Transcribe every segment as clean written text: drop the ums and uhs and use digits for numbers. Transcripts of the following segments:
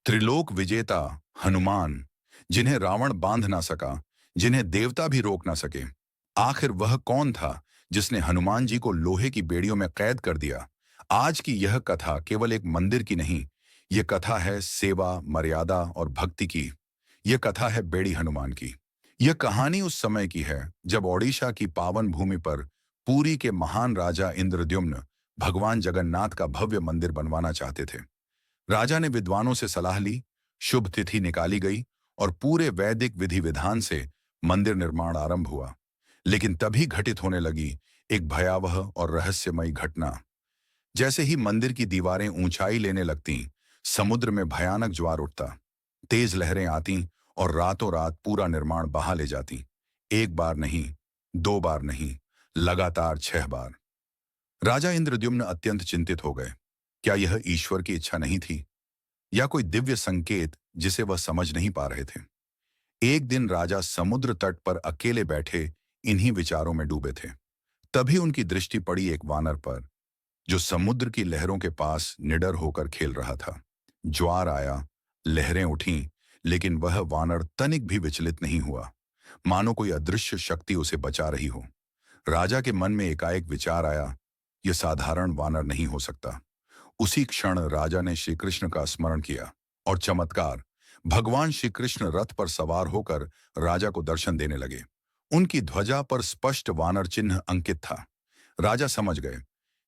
त्रिलोक विजेता हनुमान, जिन्हें रावण बांध ना सका, जिन्हें देवता भी रोक ना सके। आखिर वह कौन था जिसने हनुमान जी को लोहे की बेड़ियों में कैद कर दिया? आज की यह कथा केवल एक मंदिर की नहीं, यह कथा है सेवा, मर्यादा और भक्ति की। यह कथा है बेड़ी हनुमान की। यह कहानी उस समय की है जब ओडिशा की पावन भूमि पर पुरी के महान राजा इंद्रद्युम्न भगवान जगन्नाथ का भव्य मंदिर बनवाना चाहते थे। राजा ने विद्वानों से सलाह ली, शुभ तिथि निकाली गई और पूरे वैदिक विधि विधान से मंदिर निर्माण आरंभ हुआ। लेकिन तभी घटित होने लगी एक भयावह और रहस्यमयी घटना। जैसे ही मंदिर की दीवारें ऊंचाई लेने लगतीं, समुद्र में भयानक ज्वार उठता। तेज लहरें आती और रातों रात पूरा निर्माण बहा ले जाती। एक बार नहीं, दो बार नहीं, लगातार 6 बार। राजा इंद्रद्युम्न अत्यंत चिंतित हो गए। क्या यह ईश्वर की इच्छा नहीं थी या कोई दिव्य संकेत जिसे वह समझ नहीं पा रहे थे? एक दिन राजा समुद्र तट पर अकेले बैठे इन्हीं विचारों में डूबे थे। तभी उनकी दृष्टि पड़ी एक वानर पर, जो समुद्र की लहरों के पास निडर होकर खेल रहा था। ज्वार आया, लहरें उठीं, लेकिन वह वानर तनिक भी विचलित नहीं हुआ, मानो कोई अदृश्य शक्ति उसे बचा रही हो। राजा के मन में एकाएक विचार आया, यह साधारण वानर नहीं हो सकता। उसी क्षण राजा ने श्री कृष्ण का स्मरण किया और चमत्कार, भगवान श्री कृष्ण रथ पर सवार होकर राजा को दर्शन देने लगे। उनकी ध्वजा पर स्पष्ट वानर चिन्ह अंकित था। राजा समझ गए,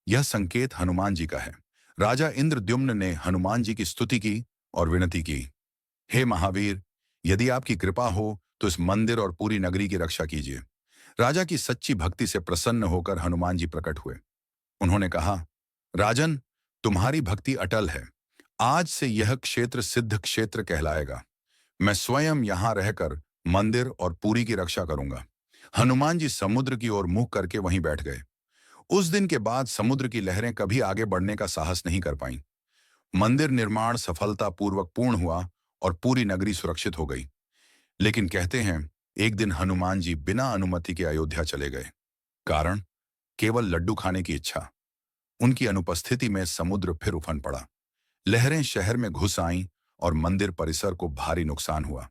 यह संकेत हनुमान जी का है। राजा इंद्रद्युम्न ने हनुमान जी की स्तुति की और विनती की, हे महावीर, यदि आपकी कृपा हो तो इस मंदिर और पूरी नगरी की रक्षा कीजिए। राजा की सच्ची भक्ति से प्रसन्न होकर हनुमान जी प्रकट हुए। उन्होंने कहा, राजन, तुम्हारी भक्ति अटल है। आज से यह क्षेत्र सिद्ध क्षेत्र कहलाएगा। मैं स्वयं यहां रहकर मंदिर और पुरी की रक्षा करूंगा। हनुमान जी समुद्र की ओर मुंह करके वहीं बैठ गए। उस दिन के बाद समुद्र की लहरें कभी आगे बढ़ने का साहस नहीं कर पाईं। मंदिर निर्माण सफलतापूर्वक पूर्ण हुआ और पूरी नगरी सुरक्षित हो गई। लेकिन कहते हैं, एक दिन हनुमान जी बिना अनुमति के अयोध्या चले गए। कारण, केवल लड्डू खाने की इच्छा। उनकी अनुपस्थिति में समुद्र फिर उफन पड़ा। लहरें शहर में घुस आईं और मंदिर परिसर को भारी नुकसान हुआ।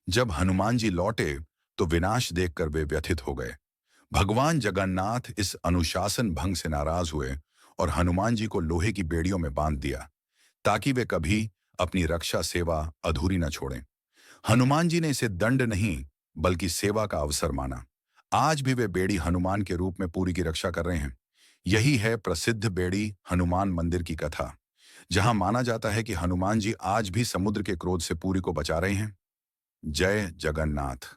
जब हनुमान जी लौटे तो विनाश देखकर वे व्यथित हो गए। भगवान जगन्नाथ इस अनुशासन भंग से नाराज हुए और हनुमान जी को लोहे की बेड़ियों में बांध दिया, ताकि वे कभी अपनी रक्षा सेवा अधूरी न छोड़ें। हनुमान जी ने इसे दंड नहीं, बल्कि सेवा का अवसर माना। आज भी वे बेड़ी हनुमान के रूप में पूरी की रक्षा कर रहे हैं। यही है प्रसिद्ध बेड़ी हनुमान मंदिर की कथा, जहां माना जाता है कि हनुमान जी आज भी समुद्र के क्रोध से पुरी को बचा रहे हैं। जय जगन्नाथ।